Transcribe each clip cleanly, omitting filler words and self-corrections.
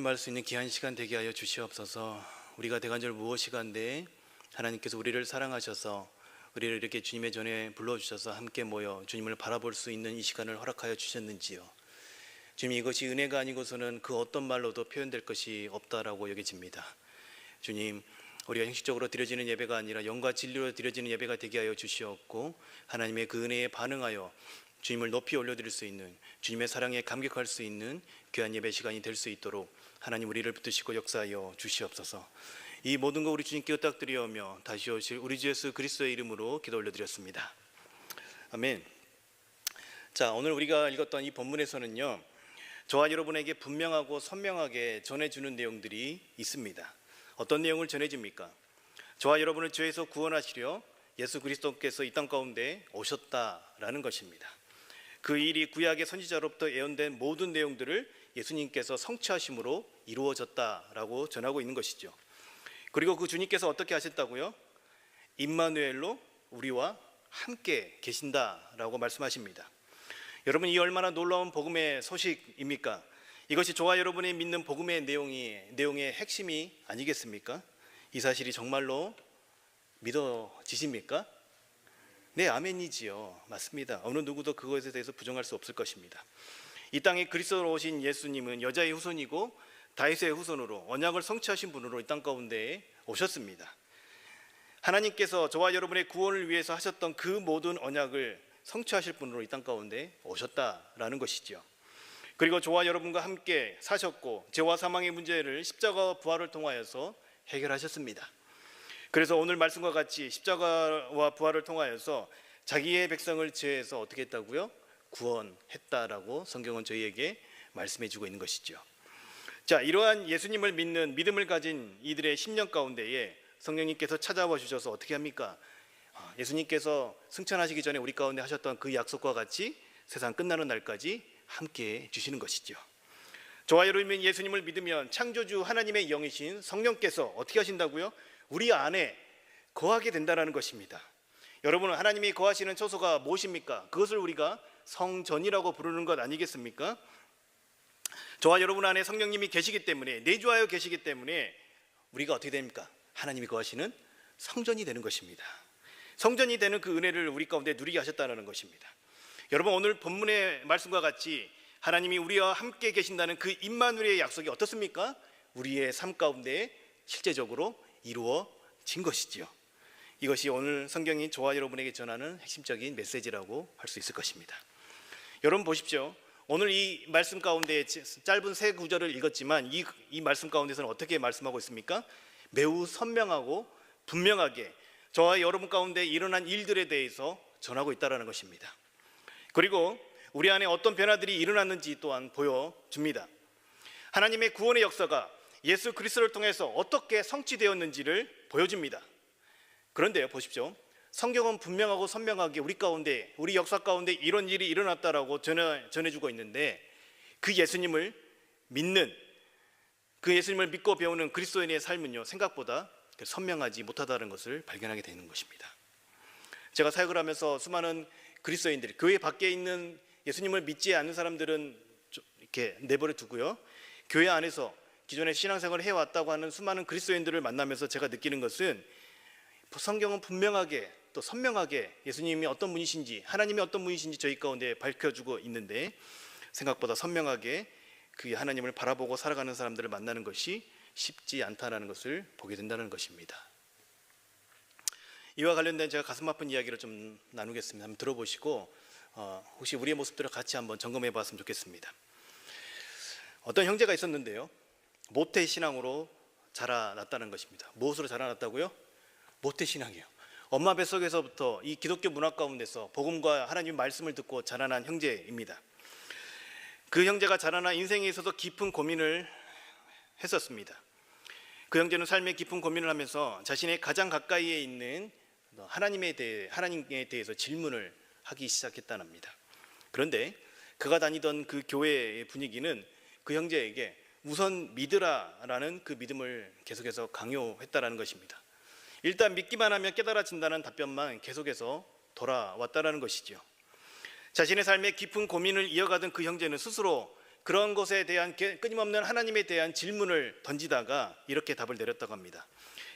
말할 수 있는 귀한 시간 되게 하여 주시옵소서. 우리가 대간절 무엇이간데 하나님께서 우리를 사랑하셔서 우리를 이렇게 주님의 전에 불러주셔서 함께 모여 주님을 바라볼 수 있는 이 시간을 허락하여 주셨는지요. 주님, 이것이 은혜가 아니고서는 그 어떤 말로도 표현될 것이 없다라고 여겨집니다. 주님, 우리가 형식적으로 드려지는 예배가 아니라 영과 진리로 드려지는 예배가 되게 하여 주시옵고, 하나님의 그 은혜에 반응하여 주님을 높이 올려드릴 수 있는, 주님의 사랑에 감격할 수 있는 귀한 예배 시간이 될 수 있도록 하나님 우리를 붙드시고 역사하여 주시옵소서. 이 모든 거 우리 주님께 의탁드리오며 다시 오실 우리 주 예수 그리스도의 이름으로 기도 올려드렸습니다. 아멘. 자, 오늘 우리가 읽었던 이 본문에서는요, 저와 여러분에게 분명하고 선명하게 전해주는 내용들이 있습니다. 어떤 내용을 전해줍니까? 저와 여러분을 죄에서 구원하시려 예수 그리스도께서 이 땅 가운데 오셨다라는 것입니다. 그 일이 구약의 선지자로부터 예언된 모든 내용들을 예수님께서 성취하심으로 이루어졌다라고 전하고 있는 것이죠. 그리고 그 주님께서 어떻게 하셨다고요? 임마누엘로 우리와 함께 계신다라고 말씀하십니다. 여러분, 이 얼마나 놀라운 복음의 소식입니까? 이것이 저와 여러분이 믿는 복음의 내용의 핵심이 아니겠습니까? 이 사실이 정말로 믿어지십니까? 네, 아멘이지요. 맞습니다. 어느 누구도 그것에 대해서 부정할 수 없을 것입니다. 이 땅에 그리스도로 오신 예수님은 여자의 후손이고 다윗의 후손으로 언약을 성취하신 분으로 이 땅 가운데에 오셨습니다. 하나님께서 저와 여러분의 구원을 위해서 하셨던 그 모든 언약을 성취하실 분으로 이 땅 가운데 오셨다라는 것이죠. 그리고 저와 여러분과 함께 사셨고 죄와 사망의 문제를 십자가와 부활을 통하여서 해결하셨습니다. 그래서 오늘 말씀과 같이 십자가와 부활을 통하여서 자기의 백성을 죄에서 어떻게 했다고요? 구원했다라고 성경은 저희에게 말씀해 주고 있는 것이죠. 자, 이러한 예수님을 믿는 믿음을 가진 이들의 심령 가운데에 성령님께서 찾아와 주셔서 어떻게 합니까? 예수님께서 승천하시기 전에 우리 가운데 하셨던 그 약속과 같이 세상 끝나는 날까지 함께 주시는 것이죠. 저와 여러분이 예수님을 믿으면 창조주 하나님의 영이신 성령께서 어떻게 하신다고요? 우리 안에 거하게 된다는 것입니다. 여러분은 하나님이 거하시는 처소가 무엇입니까? 그것을 우리가 성전이라고 부르는 것 아니겠습니까? 저와 여러분 안에 성령님이 계시기 때문에, 내주하여 계시기 때문에 우리가 어떻게 됩니까? 하나님이 거하시는 성전이 되는 것입니다. 성전이 되는 그 은혜를 우리 가운데 누리게 하셨다는 것입니다. 여러분, 오늘 본문의 말씀과 같이 하나님이 우리와 함께 계신다는 그 임마누엘의 약속이 어떻습니까? 우리의 삶 가운데 실제적으로 이루어진 것이지요. 이것이 오늘 성경이 저와 여러분에게 전하는 핵심적인 메시지라고 할 수 있을 것입니다. 여러분 보십시오. 오늘 이 말씀 가운데 짧은 세 구절을 읽었지만 이 말씀 가운데서는 어떻게 말씀하고 있습니까? 매우 선명하고 분명하게 저와 여러분 가운데 일어난 일들에 대해서 전하고 있다는 것입니다. 그리고 우리 안에 어떤 변화들이 일어났는지 또한 보여줍니다. 하나님의 구원의 역사가 예수 그리스도를 통해서 어떻게 성취되었는지를 보여줍니다. 그런데요, 보십시오. 성경은 분명하고 선명하게 우리 가운데, 우리 역사 가운데 이런 일이 일어났다라고 전해주고 있는데, 그 예수님을 믿는, 그 예수님을 믿고 배우는 그리스도인의 삶은요, 생각보다 선명하지 못하다는 것을 발견하게 되는 것입니다. 제가 사역을 하면서 수많은 그리스도인들, 교회 밖에 있는 예수님을 믿지 않는 사람들은 이렇게 내버려 두고요, 교회 안에서 기존에 신앙생활을 해왔다고 하는 수많은 그리스도인들을 만나면서 제가 느끼는 것은 성경은 분명하게 또 선명하게 예수님이 어떤 분이신지, 하나님이 어떤 분이신지 저희 가운데 밝혀주고 있는데, 생각보다 선명하게 그 하나님을 바라보고 살아가는 사람들을 만나는 것이 쉽지 않다는 것을 보게 된다는 것입니다. 이와 관련된 제가 가슴 아픈 이야기를 좀 나누겠습니다. 한번 들어보시고 혹시 우리의 모습들을 같이 한번 점검해 봤으면 좋겠습니다. 어떤 형제가 있었는데요, 모태신앙으로 자라났다는 것입니다. 무엇으로 자라났다고요? 모태신앙이요. 엄마 뱃속에서부터 이 기독교 문화 가운데서 복음과 하나님의 말씀을 듣고 자라난 형제입니다. 그 형제가 자라난 인생에 있어서 깊은 고민을 했었습니다. 그 형제는 삶의 깊은 고민을 하면서 자신의 가장 가까이에 있는 하나님에 대해서 질문을 하기 시작했다랍니다. 그런데 그가 다니던 그 교회의 분위기는 그 형제에게 우선 믿으라라는 그 믿음을 계속해서 강요했다라는 것입니다. 일단 믿기만 하면 깨달아진다는 답변만 계속해서 돌아왔다라는 것이죠. 자신의 삶의 깊은 고민을 이어가던 그 형제는 스스로 그런 것에 대한 끊임없는 하나님에 대한 질문을 던지다가 이렇게 답을 내렸다고 합니다.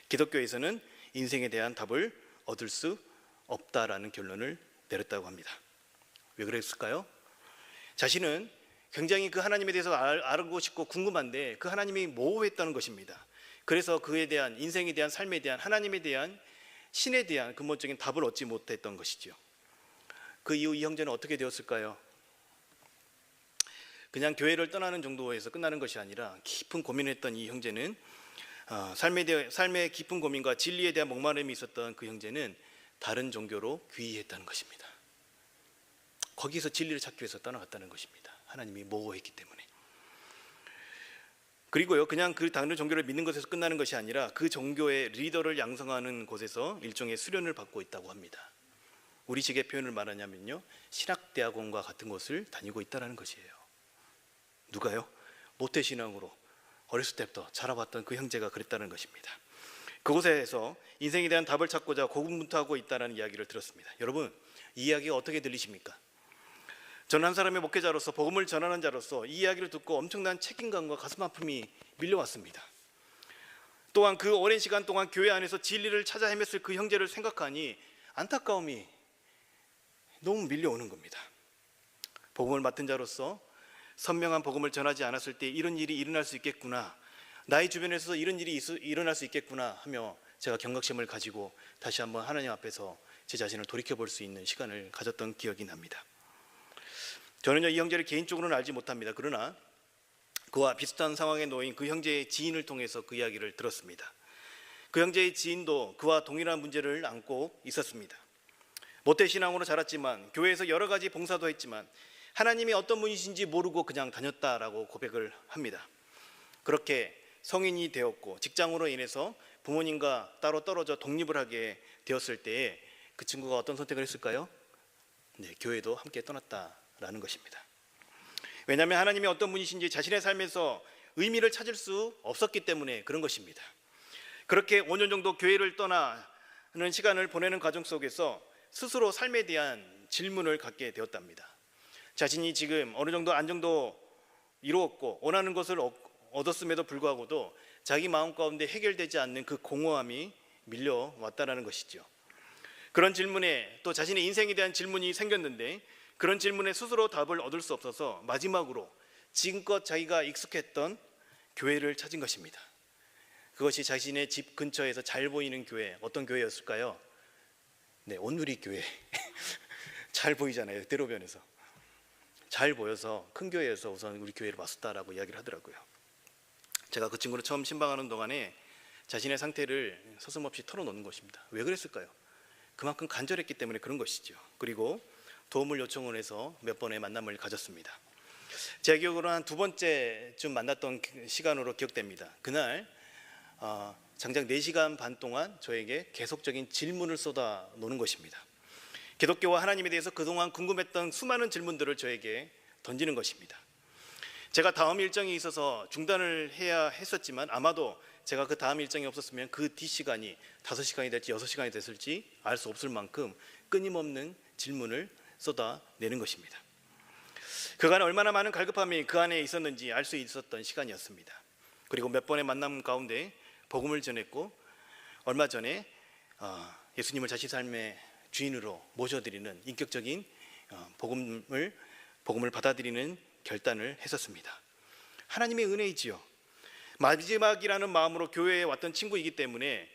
기독교에서는 인생에 대한 답을 얻을 수 없다라는 결론을 내렸다고 합니다. 왜 그랬을까요? 자신은 굉장히 그 하나님에 대해서 알고 싶고 궁금한데 그 하나님이 모호했다는 것입니다. 그래서 그에 대한, 인생에 대한, 삶에 대한, 하나님에 대한, 신에 대한 근본적인 답을 얻지 못했던 것이죠. 그 이후 이 형제는 어떻게 되었을까요? 그냥 교회를 떠나는 정도에서 끝나는 것이 아니라 깊은 고민을 했던 이 형제는 삶의 깊은 고민과 진리에 대한 목마름이 있었던 그 형제는 다른 종교로 귀의했다는 것입니다. 거기서 진리를 찾기 위해서 떠나갔다는 것입니다. 하나님이 모호했기 때문에. 그리고요, 그냥 그 다른 종교를 믿는 것에서 끝나는 것이 아니라 그 종교의 리더를 양성하는 곳에서 일종의 수련을 받고 있다고 합니다. 우리식의 표현을 말하냐면요, 신학대학원과 같은 곳을 다니고 있다는 것이에요. 누가요? 모태신앙으로 어렸을 때부터 자라봤던 그 형제가 그랬다는 것입니다. 그곳에서 인생에 대한 답을 찾고자 고군분투하고 있다는 이야기를 들었습니다. 여러분, 이 이야기가 어떻게 들리십니까? 저는 한 사람의 목회자로서, 복음을 전하는 자로서 이 이야기를 듣고 엄청난 책임감과 가슴 아픔이 밀려왔습니다. 또한 그 오랜 시간 동안 교회 안에서 진리를 찾아 헤맸을 그 형제를 생각하니 안타까움이 너무 밀려오는 겁니다. 복음을 맡은 자로서 선명한 복음을 전하지 않았을 때 이런 일이 일어날 수 있겠구나, 나의 주변에서 이런 일이 일어날 수 있겠구나 하며 제가 경각심을 가지고 다시 한번 하나님 앞에서 제 자신을 돌이켜볼 수 있는 시간을 가졌던 기억이 납니다. 저는요, 이 형제를 개인적으로는 알지 못합니다. 그러나 그와 비슷한 상황에 놓인 그 형제의 지인을 통해서 그 이야기를 들었습니다. 그 형제의 지인도 그와 동일한 문제를 안고 있었습니다. 모태신앙으로 자랐지만 교회에서 여러 가지 봉사도 했지만 하나님이 어떤 분이신지 모르고 그냥 다녔다라고 고백을 합니다. 그렇게 성인이 되었고 직장으로 인해서 부모님과 따로 떨어져 독립을 하게 되었을 때에 그 친구가 어떤 선택을 했을까요? 네, 교회도 함께 떠났다라는 것입니다. 왜냐하면 하나님이 어떤 분이신지 자신의 삶에서 의미를 찾을 수 없었기 때문에 그런 것입니다. 그렇게 5년 정도 교회를 떠나는 시간을 보내는 과정 속에서 스스로 삶에 대한 질문을 갖게 되었답니다. 자신이 지금 어느 정도 안정도 이루었고 원하는 것을 얻었음에도 불구하고도 자기 마음 가운데 해결되지 않는 그 공허함이 밀려왔다는 것이죠. 그런 질문에 또 자신의 인생에 대한 질문이 생겼는데 그런 질문에 스스로 답을 얻을 수 없어서 마지막으로 지금껏 자기가 익숙했던 교회를 찾은 것입니다. 그것이 자신의 집 근처에서 잘 보이는 교회, 어떤 교회였을까요? 네, 온누리교회. 잘 보이잖아요, 대로변에서. 잘 보여서 큰 교회에서 우선 우리 교회를 왔었다라고 이야기를 하더라고요. 제가 그 친구를 처음 신방하는 동안에 자신의 상태를 서슴없이 털어놓는 것입니다. 왜 그랬을까요? 그만큼 간절했기 때문에 그런 것이죠. 그리고 도움을 요청을 해서 몇 번의 만남을 가졌습니다. 제 기억으로 한 두 번째쯤 만났던 시간으로 기억됩니다. 그날 장장 4시간 반 동안 저에게 계속적인 질문을 쏟아놓는 것입니다. 기독교와 하나님에 대해서 그동안 궁금했던 수많은 질문들을 저에게 던지는 것입니다. 제가 다음 일정이 있어서 중단을 해야 했었지만 아마도 제가 그 다음 일정이 없었으면 그 뒷시간이 5시간이 될지 6시간이 됐을지 알 수 없을 만큼 끊임없는 질문을 쏟아내는 것입니다. 그간 얼마나 많은 갈급함이 그 안에 있었는지 알 수 있었던 시간이었습니다. 그리고 몇 번의 만남 가운데 복음을 전했고 얼마 전에 예수님을 자신 삶의 주인으로 모셔드리는 인격적인 복음을 받아들이는 결단을 했었습니다. 하나님의 은혜이지요. 마지막이라는 마음으로 교회에 왔던 친구이기 때문에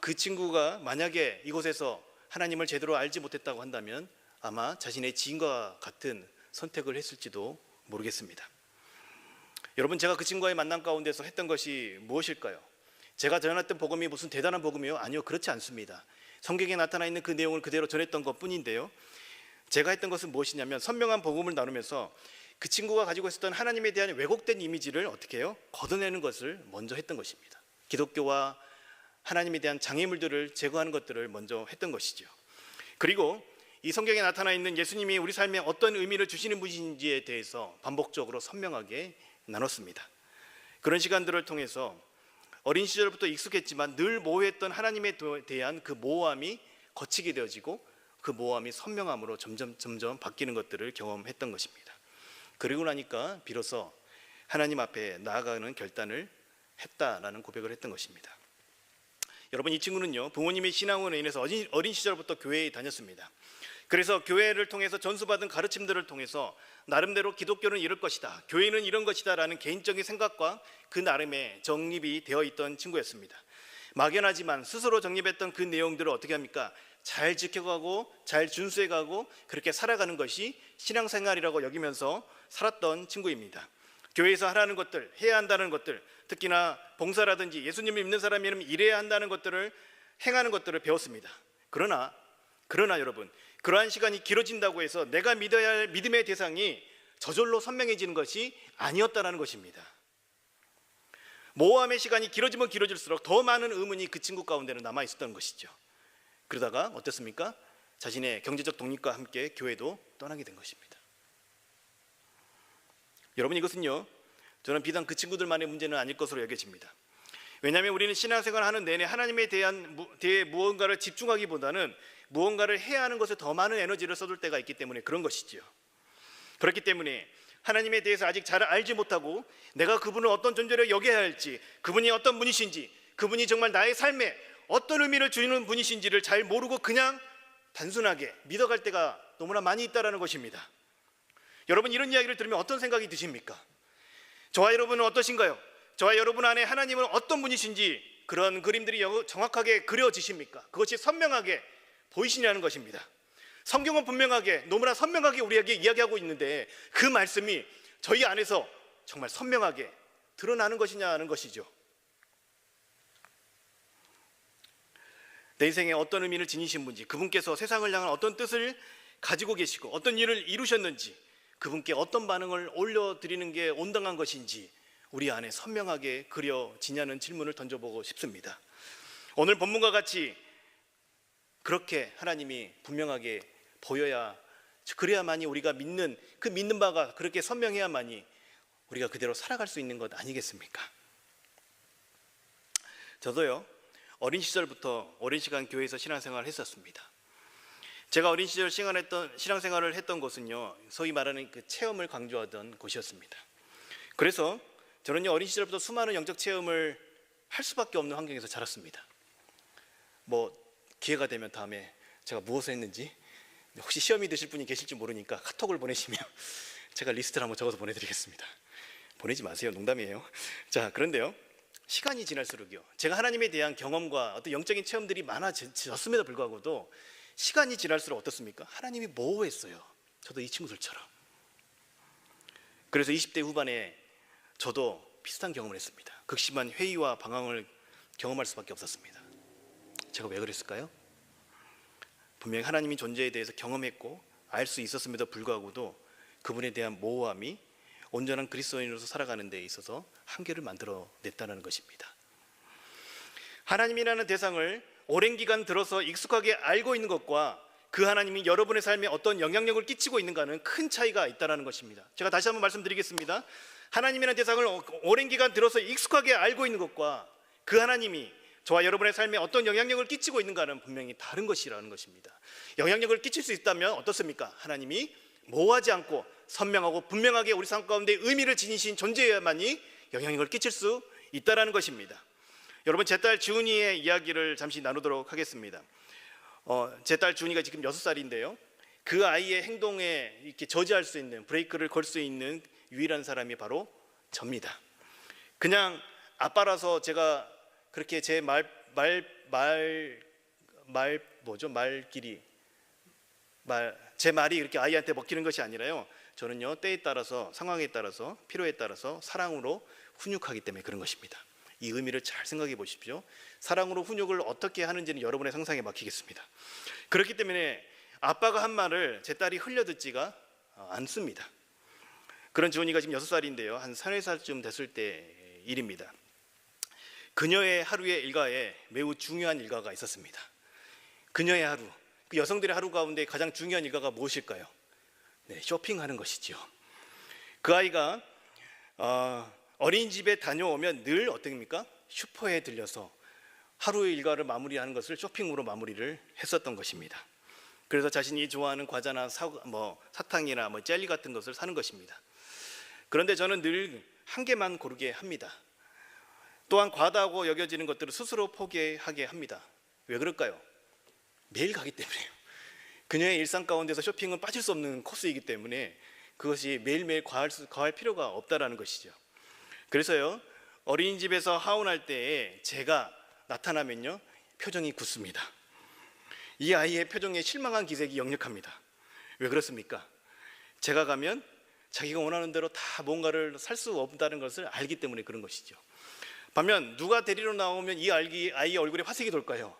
그 친구가 만약에 이곳에서 하나님을 제대로 알지 못했다고 한다면 아마 자신의 지인과 같은 선택을 했을지도 모르겠습니다. 여러분, 제가 그 친구와의 만남 가운데서 했던 것이 무엇일까요? 제가 전했던 복음이 무슨 대단한 복음이요? 아니요, 그렇지 않습니다. 성경에 나타나 있는 그 내용을 그대로 전했던 것뿐인데요, 제가 했던 것은 무엇이냐면 선명한 복음을 나누면서 그 친구가 가지고 있었던 하나님에 대한 왜곡된 이미지를 어떻게 해요? 걷어내는 것을 먼저 했던 것입니다. 기독교와 하나님에 대한 장애물들을 제거하는 것들을 먼저 했던 것이죠. 그리고 이 성경에 나타나 있는 예수님이 우리 삶에 어떤 의미를 주시는 분인지에 대해서 반복적으로 선명하게 나눴습니다. 그런 시간들을 통해서 어린 시절부터 익숙했지만 늘 모호했던 하나님에 대한 그 모호함이 거치게 되어지고 그 모호함이 선명함으로 점점 바뀌는 것들을 경험했던 것입니다. 그리고 나니까 비로소 하나님 앞에 나아가는 결단을 했다라는 고백을 했던 것입니다. 여러분, 이 친구는요, 부모님의 신앙으로 인해서 어린 시절부터 교회에 다녔습니다. 그래서 교회를 통해서 전수받은 가르침들을 통해서 나름대로 기독교는 이럴 것이다, 교회는 이런 것이다 라는 개인적인 생각과 그 나름의 정립이 되어 있던 친구였습니다. 막연하지만 스스로 정립했던 그 내용들을 어떻게 합니까? 잘 지켜가고 잘 준수해가고 그렇게 살아가는 것이 신앙생활이라고 여기면서 살았던 친구입니다. 교회에서 하라는 것들, 해야 한다는 것들, 특히나 봉사라든지 예수님을 믿는 사람이라면 이래야 한다는 것들을 행하는 것들을 배웠습니다. 그러나 여러분, 그러한 시간이 길어진다고 해서 내가 믿어야 할 믿음의 대상이 저절로 선명해지는 것이 아니었다는 것입니다. 모함의 시간이 길어지면 길어질수록 더 많은 의문이 그 친구 가운데는 남아 있었던 것이죠. 그러다가 어땠습니까? 자신의 경제적 독립과 함께 교회도 떠나게 된 것입니다. 여러분, 이것은요, 저는 비단 그 친구들만의 문제는 아닐 것으로 여겨집니다. 왜냐하면 우리는 신앙생활을 하는 내내 하나님에 대해 무언가를 집중하기보다는 무언가를 해야 하는 것에 더 많은 에너지를 쏟을 때가 있기 때문에 그런 것이지요. 그렇기 때문에 하나님에 대해서 아직 잘 알지 못하고 내가 그분을 어떤 존재로 여겨야 할지, 그분이 어떤 분이신지, 그분이 정말 나의 삶에 어떤 의미를 주는 분이신지를 잘 모르고 그냥 단순하게 믿어갈 때가 너무나 많이 있다는 것입니다. 여러분, 이런 이야기를 들으면 어떤 생각이 드십니까? 저와 여러분은 어떠신가요? 저와 여러분 안에 하나님은 어떤 분이신지 그런 그림들이 정확하게 그려지십니까? 그것이 선명하게 보이시냐는 것입니다. 성경은 분명하게, 너무나 선명하게 우리에게 이야기하고 있는데 그 말씀이 저희 안에서 정말 선명하게 드러나는 것이냐는 것이죠. 내 인생에 어떤 의미를 지니신 분지, 그분께서 세상을 향한 어떤 뜻을 가지고 계시고 어떤 일을 이루셨는지, 그분께 어떤 반응을 올려드리는 게 온당한 것인지 우리 안에 선명하게 그려지냐는 질문을 던져보고 싶습니다. 오늘 본문과 같이 그렇게 하나님이 분명하게 보여야, 그래야만이 우리가 믿는 그 믿는 바가 그렇게 선명해야만이 우리가 그대로 살아갈 수 있는 것 아니겠습니까? 저도요, 어린 시절부터 오랜 시간 교회에서 신앙생활을 했었습니다. 제가 어린 시절 신앙생활을 했던 곳은요, 소위 말하는 그 체험을 강조하던 곳이었습니다. 그래서 저는요, 어린 시절부터 수많은 영적 체험을 할 수밖에 없는 환경에서 자랐습니다. 기회가 되면 다음에 제가 무엇을 했는지, 혹시 시험이 되실 분이 계실지 모르니까 카톡을 보내시면 제가 리스트를 한번 적어서 보내드리겠습니다. 보내지 마세요, 농담이에요. 자, 그런데요, 시간이 지날수록요, 제가 하나님에 대한 경험과 어떤 영적인 체험들이 많아졌음에도 불구하고도 시간이 지날수록 어떻습니까? 하나님이 모호했어요. 저도 이 친구들처럼. 그래서 20대 후반에 저도 비슷한 경험을 했습니다. 극심한 회의와 방황을 경험할 수밖에 없었습니다. 제가 왜 그랬을까요? 분명히 하나님의 존재에 대해서 경험했고 알 수 있었음에도 불구하고도 그분에 대한 모호함이 온전한 그리스도인으로서 살아가는 데 있어서 한계를 만들어냈다는 것입니다. 하나님이라는 대상을 오랜 기간 들어서 익숙하게 알고 있는 것과 그 하나님이 여러분의 삶에 어떤 영향력을 끼치고 있는가는 큰 차이가 있다는 것입니다. 제가 다시 한번 말씀드리겠습니다. 하나님이라는 대상을 오랜 기간 들어서 익숙하게 알고 있는 것과 그 하나님이 저와 여러분의 삶에 어떤 영향력을 끼치고 있는가는 분명히 다른 것이라는 것입니다. 영향력을 끼칠 수 있다면 어떻습니까? 하나님이 모호하지 않고 선명하고 분명하게 우리 삶 가운데 의미를 지니신 존재여야만이 영향력을 끼칠 수 있다는 것입니다. 여러분, 제 딸 주은이의 이야기를 잠시 나누도록 하겠습니다. 제 딸 주은이가 지금 6살인데요, 그 아이의 행동에 이렇게 저지할 수 있는, 브레이크를 걸 수 있는 유일한 사람이 바로 접니다. 그냥 아빠라서 제가 그렇게 제 제 말이 이렇게 아이한테 먹히는 것이 아니라요, 저는요, 때에 따라서, 상황에 따라서, 필요에 따라서 사랑으로 훈육하기 때문에 그런 것입니다. 이 의미를 잘 생각해 보십시오. 사랑으로 훈육을 어떻게 하는지는 여러분의 상상에 맡기겠습니다. 그렇기 때문에 아빠가 한 말을 제 딸이 흘려듣지가 않습니다. 그런 지원이가 지금 6살인데요 한 3-4살쯤 됐을 때 일입니다. 그녀의 하루의 일과에 매우 중요한 일과가 있었습니다. 그녀의 하루, 그 여성들의 하루 가운데 가장 중요한 일과가 무엇일까요? 네, 쇼핑하는 것이죠. 그 아이가 어린이집에 다녀오면 늘 어떻습니까? 슈퍼에 들려서 하루의 일과를 마무리하는 것을 쇼핑으로 마무리를 했었던 것입니다. 그래서 자신이 좋아하는 과자나 사탕이나 젤리 같은 것을 사는 것입니다. 그런데 저는 늘 한 개만 고르게 합니다. 또한 과다하고 여겨지는 것들을 스스로 포기하게 합니다. 왜 그럴까요? 매일 가기 때문에요. 그녀의 일상 가운데서 쇼핑은 빠질 수 없는 코스이기 때문에 그것이 매일매일 과할 필요가 없다라는 것이죠. 그래서요, 어린이집에서 하원할 때에 제가 나타나면요, 표정이 굳습니다. 이 아이의 표정에 실망한 기색이 역력합니다. 왜 그렇습니까? 제가 가면 자기가 원하는 대로 다 뭔가를 살 수 없다는 것을 알기 때문에 그런 것이죠. 반면 누가 데리러 나오면 이 아이의 얼굴에 화색이 돌까요?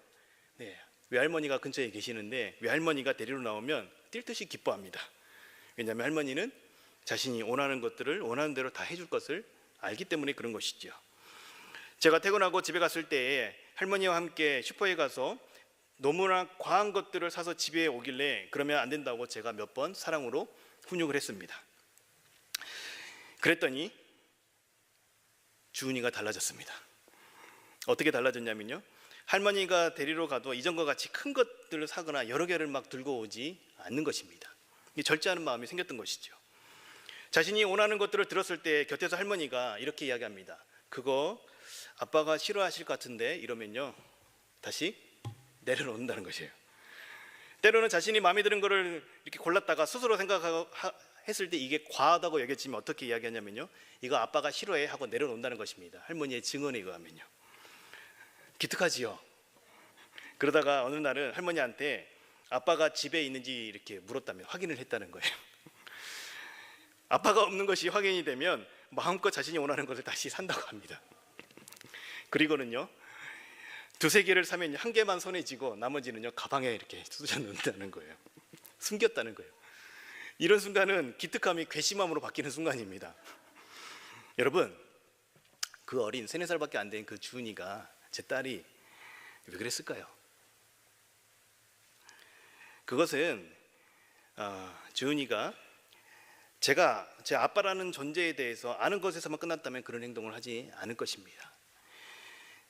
네, 외할머니가 근처에 계시는데 외할머니가 데리러 나오면 뛸 듯이 기뻐합니다. 왜냐하면 할머니는 자신이 원하는 것들을 원하는 대로 다 해줄 것을 알기 때문에 그런 것이죠. 제가 퇴근하고 집에 갔을 때 할머니와 함께 슈퍼에 가서 너무나 과한 것들을 사서 집에 오길래 그러면 안 된다고 제가 몇 번 사랑으로 훈육을 했습니다. 그랬더니 주은이가 달라졌습니다. 어떻게 달라졌냐면요, 할머니가 데리러 가도 이전과 같이 큰 것들을 사거나 여러 개를 막 들고 오지 않는 것입니다. 절제하는 마음이 생겼던 것이죠. 자신이 원하는 것들을 들었을 때 곁에서 할머니가 이렇게 이야기합니다. 그거 아빠가 싫어하실 것 같은데, 이러면요 다시 내려놓는다는 것이에요. 때로는 자신이 마음에 드는 것을 이렇게 골랐다가 스스로 생각했을 때 이게 과하다고 여겨지면 어떻게 이야기하냐면요, 이거 아빠가 싫어해 하고 내려놓는다는 것입니다. 할머니의 증언에 의하면요. 기특하지요. 그러다가 어느 날은 할머니한테 아빠가 집에 있는지 이렇게 물었다면 확인을 했다는 거예요. 아빠가 없는 것이 확인이 되면 마음껏 자신이 원하는 것을 다시 산다고 합니다. 그리고는요, 두세 개를 사면 한 개만 손에 쥐고 나머지는요 가방에 이렇게 쑤셔 넣는다는 거예요. 숨겼다는 거예요. 이런 순간은 기특함이 괘씸함으로 바뀌는 순간입니다. 여러분, 그 어린 3-4살밖에 안 된 그 주은이가, 제 딸이 왜 그랬을까요? 그것은 주은이가 제가 제 아빠라는 존재에 대해서 아는 것에서만 끝났다면 그런 행동을 하지 않을 것입니다.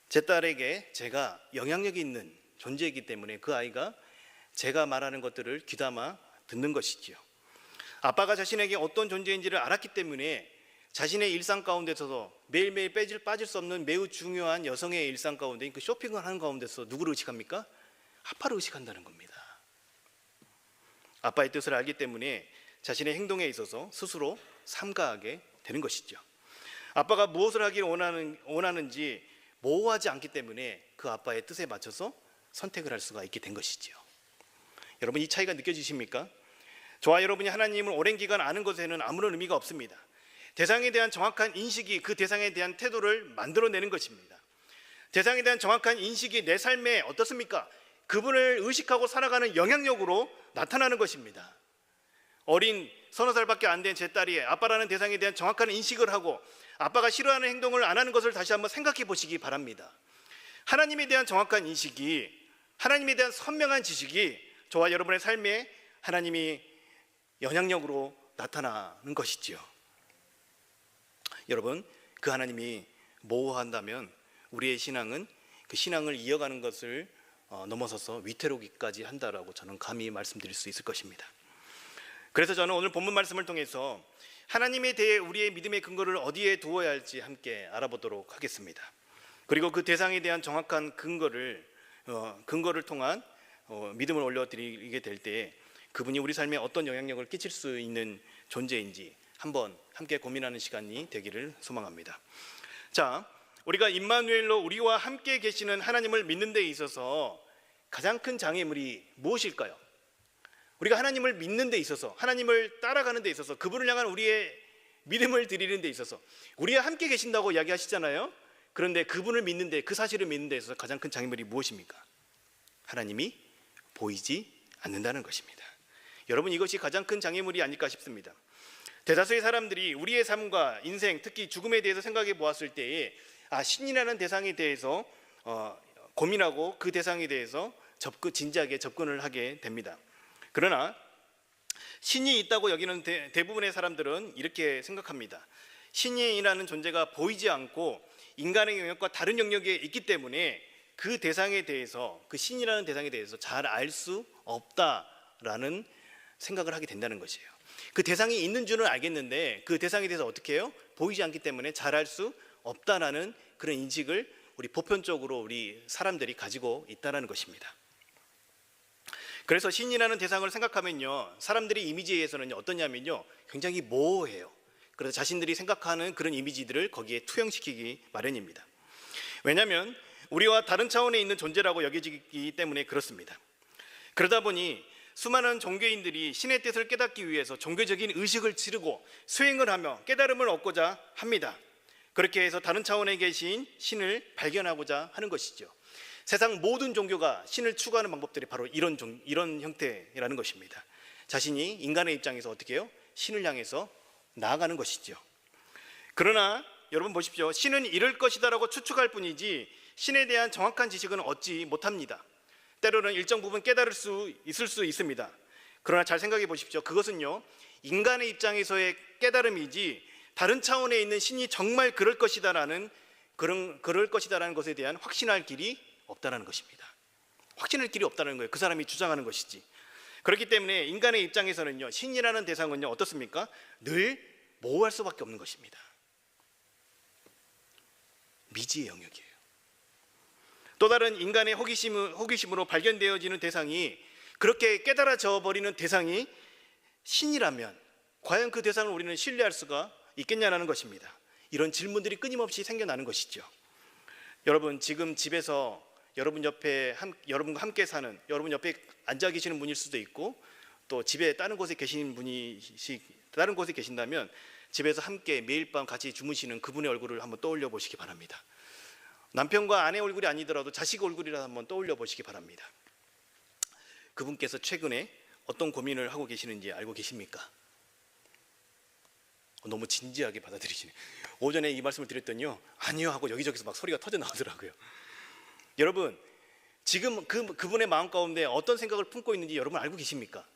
제 딸에게 제가 영향력이 있는 존재이기 때문에 그 아이가 제가 말하는 것들을 귀담아 듣는 것이지요. 아빠가 자신에게 어떤 존재인지를 알았기 때문에 자신의 일상 가운데서도 매일매일 빠질 수 없는 매우 중요한 여성의 일상 가운데 그 쇼핑을 하는 가운데서 누구를 의식합니까? 아빠를 의식한다는 겁니다. 아빠의 뜻을 알기 때문에 자신의 행동에 있어서 스스로 삼가하게 되는 것이죠. 아빠가 무엇을 하기를 원하는지 모호하지 않기 때문에 그 아빠의 뜻에 맞춰서 선택을 할 수가 있게 된 것이죠. 여러분, 이 차이가 느껴지십니까? 저와 여러분이 하나님을 오랜 기간 아는 것에는 아무런 의미가 없습니다. 대상에 대한 정확한 인식이 그 대상에 대한 태도를 만들어내는 것입니다. 대상에 대한 정확한 인식이 내 삶에 어떻습니까? 그분을 의식하고 살아가는 영향력으로 나타나는 것입니다. 어린 30살밖에 안 된 제 딸이 아빠라는 대상에 대한 정확한 인식을 하고 아빠가 싫어하는 행동을 안 하는 것을 다시 한번 생각해 보시기 바랍니다. 하나님에 대한 정확한 인식이, 하나님에 대한 선명한 지식이 저와 여러분의 삶에 하나님이 영향력으로 나타나는 것이지요. 여러분, 그 하나님이 모호한다면 우리의 신앙은 그 신앙을 이어가는 것을 넘어서서 위태로기까지 한다라고 저는 감히 말씀드릴 수 있을 것입니다. 그래서 저는 오늘 본문 말씀을 통해서 하나님에 대해 우리의 믿음의 근거를 어디에 두어야 할지 함께 알아보도록 하겠습니다. 그리고 그 대상에 대한 정확한 근거를 통한 믿음을 올려드리게 될 때 그분이 우리 삶에 어떤 영향력을 끼칠 수 있는 존재인지 한번 함께 고민하는 시간이 되기를 소망합니다. 자, 우리가 임마누엘로 우리와 함께 계시는 하나님을 믿는 데 있어서 가장 큰 장애물이 무엇일까요? 우리가 하나님을 믿는 데 있어서, 하나님을 따라가는 데 있어서, 그분을 향한 우리의 믿음을 드리는 데 있어서 우리와 함께 계신다고 이야기하시잖아요. 그런데 그분을 믿는 데, 그 사실을 믿는 데 있어서 가장 큰 장애물이 무엇입니까? 하나님이 보이지 않는다는 것입니다. 여러분, 이것이 가장 큰 장애물이 아닐까 싶습니다. 대다수의 사람들이 우리의 삶과 인생, 특히 죽음에 대해서 생각해 보았을 때에 신이라는 대상에 대해서 고민하고 그 대상에 대해서 진지하게 접근을 하게 됩니다. 그러나 신이 있다고 여기는 대부분의 사람들은 이렇게 생각합니다. 신이라는 존재가 보이지 않고 인간의 영역과 다른 영역에 있기 때문에 그 대상에 대해서, 그 신이라는 대상에 대해서 잘 알 수 없다라는 생각을 하게 된다는 것이에요. 그 대상이 있는 줄은 알겠는데 그 대상에 대해서 어떻게 해요? 보이지 않기 때문에 잘할 수 없다라는 그런 인식을 우리 보편적으로 우리 사람들이 가지고 있다는 것입니다. 그래서 신이라는 대상을 생각하면요, 사람들의 이미지에 의해서는 어떠냐면요, 굉장히 모호해요. 그래서 자신들이 생각하는 그런 이미지들을 거기에 투영시키기 마련입니다. 왜냐하면 우리와 다른 차원에 있는 존재라고 여겨지기 때문에 그렇습니다. 그러다 보니 수많은 종교인들이 신의 뜻을 깨닫기 위해서 종교적인 의식을 치르고 수행을 하며 깨달음을 얻고자 합니다. 그렇게 해서 다른 차원에 계신 신을 발견하고자 하는 것이죠. 세상 모든 종교가 신을 추구하는 방법들이 바로 이런 형태라는 것입니다. 자신이 인간의 입장에서 어떻게 해요? 신을 향해서 나아가는 것이죠. 그러나 여러분 보십시오. 신은 이럴 것이다라고 추측할 뿐이지 신에 대한 정확한 지식은 얻지 못합니다. 때로는 일정 부분 깨달을 수 있을 수 있습니다. 그러나 잘 생각해 보십시오. 그것은요, 인간의 입장에서의 깨달음이지 다른 차원에 있는 신이 정말 그럴 것이다라는 것에 대한 확신할 길이 없다는 것입니다. 확신할 길이 없다는 거예요. 그 사람이 주장하는 것이지. 그렇기 때문에 인간의 입장에서는요, 신이라는 대상은요, 어떻습니까? 늘 모호할 수밖에 없는 것입니다. 미지의 영역이에요. 또 다른 인간의 호기심으로 발견되어지는 대상이, 그렇게 깨달아져 버리는 대상이 신이라면 과연 그 대상을 우리는 신뢰할 수가 있겠냐라는 것입니다. 이런 질문들이 끊임없이 생겨나는 것이죠. 여러분, 지금 집에서 여러분과 함께 사는, 여러분 옆에 앉아 계시는 분일 수도 있고, 또 집에 다른 곳에 계신다면 집에서 함께 매일 밤 같이 주무시는 그분의 얼굴을 한번 떠올려 보시기 바랍니다. 남편과 아내 얼굴이 아니더라도 자식 얼굴이라도 한번 떠올려 보시기 바랍니다. 그분께서 최근에 어떤 고민을 하고 계시는지 알고 계십니까? 너무 진지하게 받아들이시네. 오전에 이 말씀을 드렸더니요, 아니요 하고 여기저기서 막 소리가 터져 나오더라고요. 여러분, 지금 그분의 마음 가운데 어떤 생각을 품고 있는지 여러분 알고 계십니까?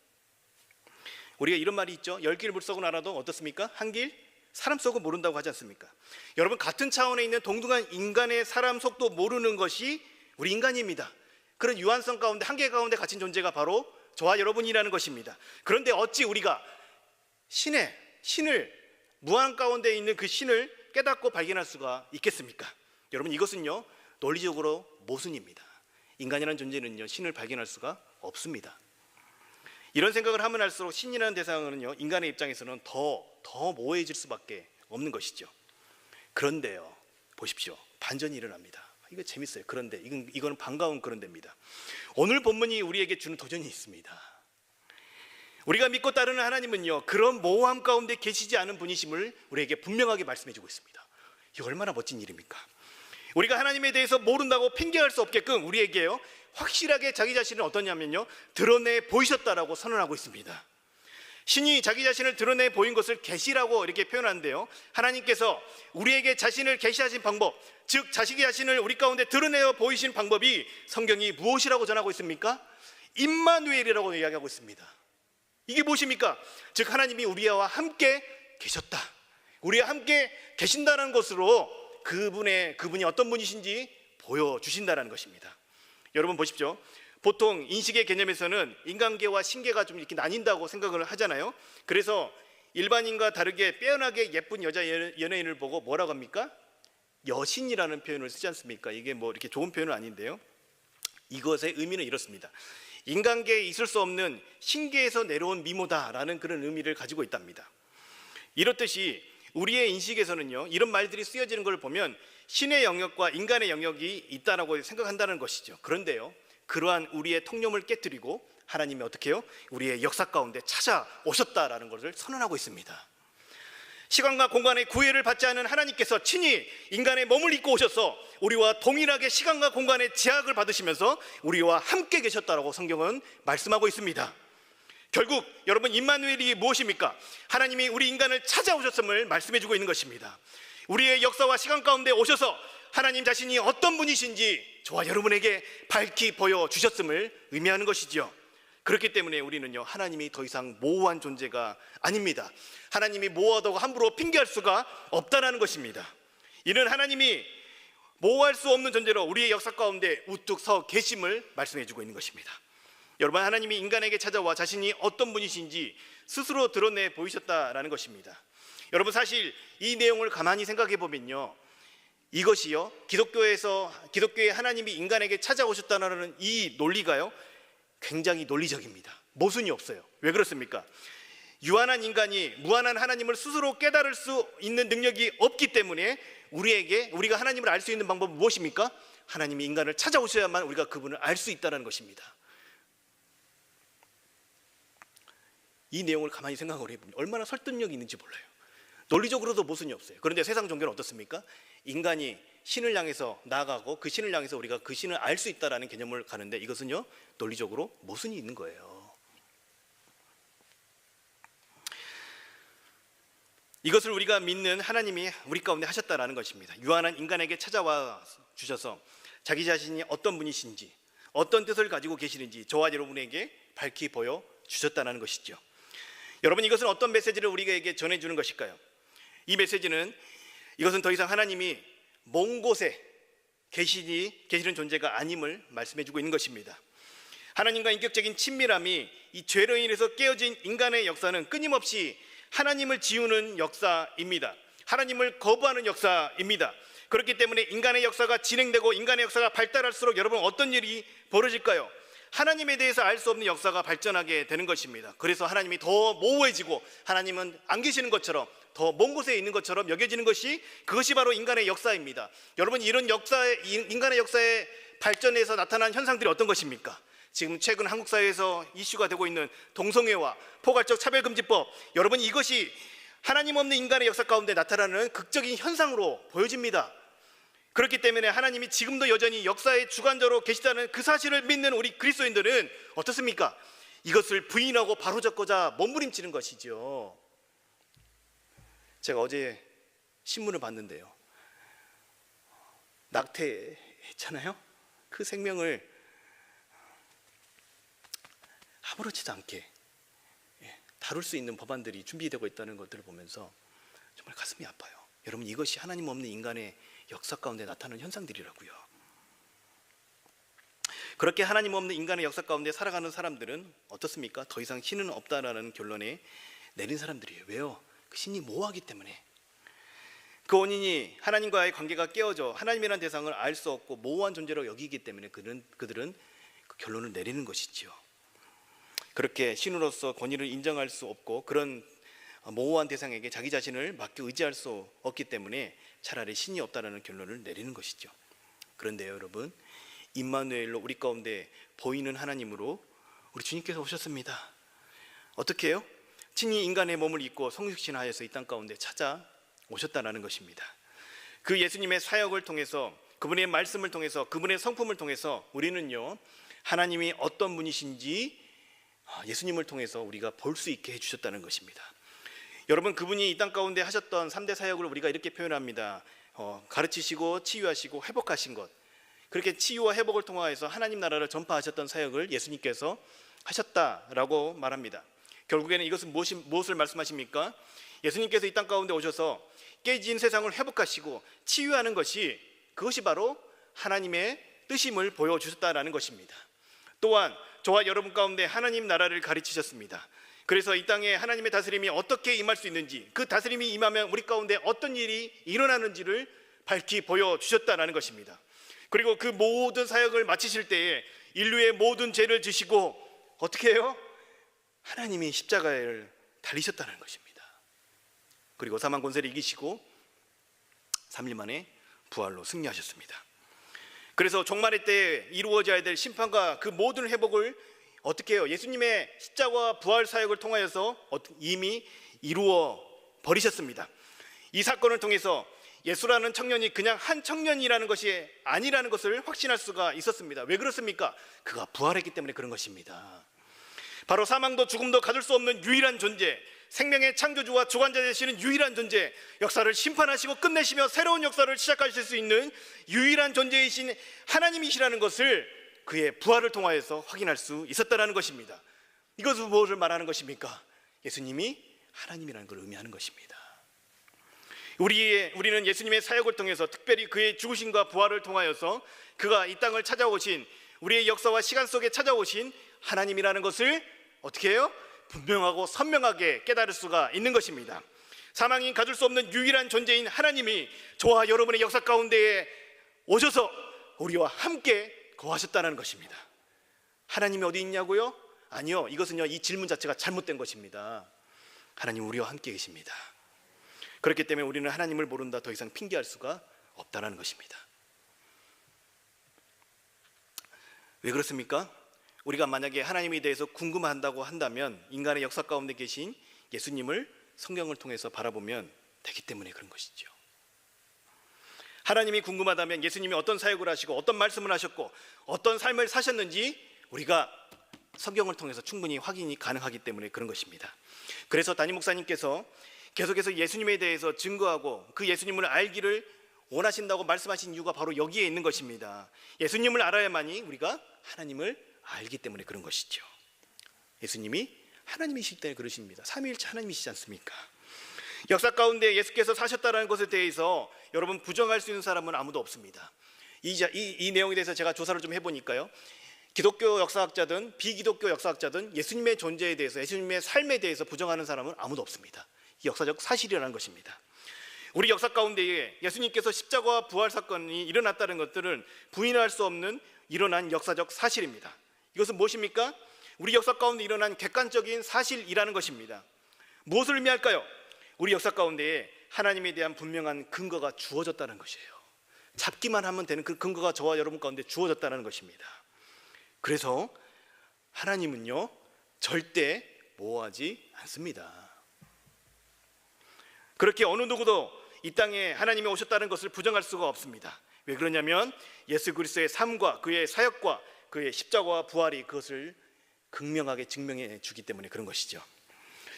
우리가 이런 말이 있죠. 10길 물속은 알아도 어떻습니까? 한 길 사람 속은 모른다고 하지 않습니까? 여러분, 같은 차원에 있는 동등한 인간의 사람 속도 모르는 것이 우리 인간입니다. 그런 유한성 가운데, 한계 가운데 갇힌 존재가 바로 저와 여러분이라는 것입니다. 그런데 어찌 우리가 신을, 무한 가운데 있는 그 신을 깨닫고 발견할 수가 있겠습니까? 여러분, 이것은요, 논리적으로 모순입니다. 인간이라는 존재는요, 신을 발견할 수가 없습니다. 이런 생각을 하면 할수록 신이라는 대상은요, 인간의 입장에서는 더 모호해질 수밖에 없는 것이죠. 그런데요, 보십시오. 반전이 일어납니다. 이거 재밌어요. 그런데 이거는 반가운 그런데입니다. 오늘 본문이 우리에게 주는 도전이 있습니다. 우리가 믿고 따르는 하나님은요, 그런 모호함 가운데 계시지 않은 분이심을 우리에게 분명하게 말씀해주고 있습니다. 이거 얼마나 멋진 일입니까? 우리가 하나님에 대해서 모른다고 핑계할 수 없게끔 우리에게요, 확실하게 자기 자신을 어떠냐면요, 드러내 보이셨다라고 선언하고 있습니다. 신이 자기 자신을 드러내 보인 것을 계시라고 이렇게 표현하는데요, 하나님께서 우리에게 자신을 계시하신 방법, 즉 자식의 자신을 우리 가운데 드러내어 보이신 방법이 성경이 무엇이라고 전하고 있습니까? 임마누엘이라고 이야기하고 있습니다. 이게 무엇입니까? 즉 하나님이 우리와 함께 계셨다, 우리와 함께 계신다는 것으로 그분이 어떤 분이신지 보여주신다는 것입니다. 여러분 보십시오. 보통 인식의 개념에서는 인간계와 신계가 좀 이렇게 나뉜다고 생각을 하잖아요. 그래서 일반인과 다르게 빼어나게 예쁜 여자 연예인을 보고 뭐라고 합니까? 여신이라는 표현을 쓰지 않습니까? 이게 뭐 이렇게 좋은 표현은 아닌데요, 이것의 의미는 이렇습니다. 인간계에 있을 수 없는 신계에서 내려온 미모다라는 그런 의미를 가지고 있답니다. 이렇듯이 우리의 인식에서는요, 이런 말들이 쓰여지는 걸 보면 신의 영역과 인간의 영역이 있다라고 생각한다는 것이죠. 그런데요, 그러한 우리의 통념을 깨뜨리고 하나님이 어떻게 해요? 우리의 역사 가운데 찾아오셨다라는 것을 선언하고 있습니다. 시간과 공간의 구애를 받지 않은 하나님께서 친히 인간의 몸을 입고 오셔서 우리와 동일하게 시간과 공간의 제약을 받으시면서 우리와 함께 계셨다라고 성경은 말씀하고 있습니다. 결국 여러분, 임마누엘이 무엇입니까? 하나님이 우리 인간을 찾아오셨음을 말씀해주고 있는 것입니다. 우리의 역사와 시간 가운데 오셔서 하나님 자신이 어떤 분이신지 저와 여러분에게 밝히 보여주셨음을 의미하는 것이죠. 그렇기 때문에 우리는요, 하나님이 더 이상 모호한 존재가 아닙니다. 하나님이 모호하다고 함부로 핑계할 수가 없다는 것입니다. 이는 하나님이 모호할 수 없는 존재로 우리의 역사 가운데 우뚝 서 계심을 말씀해주고 있는 것입니다. 여러분, 하나님이 인간에게 찾아와 자신이 어떤 분이신지 스스로 드러내 보이셨다라는 것입니다. 여러분, 사실 이 내용을 가만히 생각해 보면요, 이것이요, 기독교에 하나님이 인간에게 찾아오셨다는 이 논리가요, 굉장히 논리적입니다. 모순이 없어요. 왜 그렇습니까? 유한한 인간이 무한한 하나님을 스스로 깨달을 수 있는 능력이 없기 때문에 우리가 하나님을 알 수 있는 방법은 무엇입니까? 하나님이 인간을 찾아오셔야만 우리가 그분을 알 수 있다는 것입니다. 이 내용을 가만히 생각을 해보면 얼마나 설득력이 있는지 몰라요. 논리적으로도 모순이 없어요. 그런데 세상 종교는 어떻습니까? 인간이 신을 향해서 나아가고 그 신을 향해서 우리가 그 신을 알 수 있다는 개념을 가는데, 이것은요, 논리적으로 모순이 있는 거예요. 이것을 우리가 믿는 하나님이 우리 가운데 하셨다라는 것입니다. 유한한 인간에게 찾아와 주셔서 자기 자신이 어떤 분이신지, 어떤 뜻을 가지고 계시는지 저와 여러분에게 밝히 보여 주셨다는 것이죠. 여러분, 이것은 어떤 메시지를 우리에게 전해주는 것일까요? 이 메시지는, 이것은 더 이상 하나님이 먼 곳에 계시는 존재가 아님을 말씀해주고 있는 것입니다. 하나님과 인격적인 친밀함이 이 죄로 인해서 깨어진 인간의 역사는 끊임없이 하나님을 지우는 역사입니다. 하나님을 거부하는 역사입니다. 그렇기 때문에 인간의 역사가 진행되고 인간의 역사가 발달할수록 여러분, 어떤 일이 벌어질까요? 하나님에 대해서 알 수 없는 역사가 발전하게 되는 것입니다. 그래서 하나님이 더 모호해지고 하나님은 안 계시는 것처럼, 더 먼 곳에 있는 것처럼 여겨지는 그것이 바로 인간의 역사입니다. 여러분, 이런 인간의 역사의 발전에서 나타난 현상들이 어떤 것입니까? 지금 최근 한국 사회에서 이슈가 되고 있는 동성애와 포괄적 차별금지법, 여러분, 이것이 하나님 없는 인간의 역사 가운데 나타나는 극적인 현상으로 보여집니다. 그렇기 때문에 하나님이 지금도 여전히 역사의 주관자로 계시다는 그 사실을 믿는 우리 그리스도인들은 어떻습니까? 이것을 부인하고 바로잡고자 몸부림치는 것이죠. 제가 어제 신문을 봤는데요, 낙태했잖아요. 그 생명을 아무렇지도 않게 다룰 수 있는 법안들이 준비되고 있다는 것들을 보면서 정말 가슴이 아파요. 여러분, 이것이 하나님 없는 인간의 역사 가운데 나타나는 현상들이라고요. 그렇게 하나님 없는 인간의 역사 가운데 살아가는 사람들은 어떻습니까? 더 이상 신은 없다라는 결론에 내린 사람들이에요. 왜요? 그 신이 모호하기 때문에. 그 원인이 하나님과의 관계가 깨어져 하나님이라는 대상을 알 수 없고 모호한 존재로 여기기 때문에 그들은 그 결론을 내리는 것이지요. 그렇게 신으로서 권위를 인정할 수 없고 그런 모호한 대상에게 자기 자신을 맡겨 의지할 수 없기 때문에 차라리 신이 없다라는 결론을 내리는 것이죠. 그런데요, 여러분, 임마누엘로 우리 가운데 보이는 하나님으로 우리 주님께서 오셨습니다. 어떻게 해요? 친히 인간의 몸을 입고 성육신하여서 이 땅 가운데 찾아오셨다는 것입니다. 그 예수님의 사역을 통해서, 그분의 말씀을 통해서, 그분의 성품을 통해서 우리는요, 하나님이 어떤 분이신지 예수님을 통해서 우리가 볼 수 있게 해주셨다는 것입니다. 여러분, 그분이 이 땅 가운데 하셨던 3대 사역을 우리가 이렇게 표현합니다. 가르치시고 치유하시고 회복하신 것. 그렇게 치유와 회복을 통하여서 하나님 나라를 전파하셨던 사역을 예수님께서 하셨다라고 말합니다. 결국에는 이것은 무엇을 말씀하십니까? 예수님께서 이 땅 가운데 오셔서 깨진 세상을 회복하시고 치유하는 그것이 바로 하나님의 뜻임을 보여주셨다라는 것입니다. 또한 저와 여러분 가운데 하나님 나라를 가르치셨습니다. 그래서 이 땅에 하나님의 다스림이 어떻게 임할 수 있는지, 그 다스림이 임하면 우리 가운데 어떤 일이 일어나는지를 밝히 보여주셨다는 것입니다. 그리고 그 모든 사역을 마치실 때에 인류의 모든 죄를 지시고 어떻게 해요? 하나님이 십자가를 달리셨다는 것입니다. 그리고 사망 권세를 이기시고 3일 만에 부활로 승리하셨습니다. 그래서 종말의 때에 이루어져야 될 심판과 그 모든 회복을 어떻게 해요? 예수님의 십자가와 부활 사역을 통하여서 이미 이루어 버리셨습니다. 이 사건을 통해서 예수라는 청년이 그냥 한 청년이라는 것이 아니라는 것을 확신할 수가 있었습니다. 왜 그렇습니까? 그가 부활했기 때문에 그런 것입니다. 바로 사망도 죽음도 가둘 수 없는 유일한 존재, 생명의 창조주와 주관자 되시는 유일한 존재, 역사를 심판하시고 끝내시며 새로운 역사를 시작하실 수 있는 유일한 존재이신 하나님이시라는 것을 그의 부활을 통하여서 확인할 수 있었다는 것입니다. 이것은 무엇을 말하는 것입니까? 예수님이 하나님이라는 걸 의미하는 것입니다. 우리는 예수님의 사역을 통해서, 특별히 그의 죽으심과 부활을 통하여서 그가 이 땅을 찾아오신, 우리의 역사와 시간 속에 찾아오신 하나님이라는 것을 어떻게 해요? 분명하고 선명하게 깨달을 수가 있는 것입니다. 사망이 가질 수 없는 유일한 존재인 하나님이 저와 여러분의 역사 가운데에 오셔서 우리와 함께 거하셨다는 것입니다. 하나님이 어디 있냐고요? 아니요, 이것은요, 이 질문 자체가 잘못된 것입니다. 하나님 우리와 함께 계십니다. 그렇기 때문에 우리는 하나님을 모른다 더 이상 핑계할 수가 없다는 것입니다. 왜 그렇습니까? 우리가 만약에 하나님에 대해서 궁금한다고 한다면 인간의 역사 가운데 계신 예수님을 성경을 통해서 바라보면 되기 때문에 그런 것이죠. 하나님이 궁금하다면 예수님이 어떤 사역을 하시고 어떤 말씀을 하셨고 어떤 삶을 사셨는지 우리가 성경을 통해서 충분히 확인이 가능하기 때문에 그런 것입니다. 그래서 담임 목사님께서 계속해서 예수님에 대해서 증거하고 그 예수님을 알기를 원하신다고 말씀하신 이유가 바로 여기에 있는 것입니다. 예수님을 알아야만이 우리가 하나님을 알기 때문에 그런 것이죠. 예수님이 하나님이시기 때문에 그러십니다. 삼위일체 하나님이시지 않습니까? 역사 가운데 예수께서 사셨다는 것에 대해서 여러분 부정할 수 있는 사람은 아무도 없습니다. 이 내용에 대해서 제가 조사를 좀 해보니까요, 기독교 역사학자든 비기독교 역사학자든 예수님의 존재에 대해서, 예수님의 삶에 대해서 부정하는 사람은 아무도 없습니다. 이 역사적 사실이라는 것입니다. 우리 역사 가운데에 예수님께서 십자가와 부활 사건이 일어났다는 것들은 부인할 수 없는 일어난 역사적 사실입니다. 이것은 무엇입니까? 우리 역사 가운데 일어난 객관적인 사실이라는 것입니다. 무엇을 의미할까요? 우리 역사 가운데에 하나님에 대한 분명한 근거가 주어졌다는 것이에요. 잡기만 하면 되는 그 근거가 저와 여러분 가운데 주어졌다는 것입니다. 그래서 하나님은요, 절대 모호하지 않습니다. 그렇게 어느 누구도 이 땅에 하나님이 오셨다는 것을 부정할 수가 없습니다. 왜 그러냐면 예수 그리스도의 삶과 그의 사역과 그의 십자가와 부활이 그것을 극명하게 증명해 주기 때문에 그런 것이죠.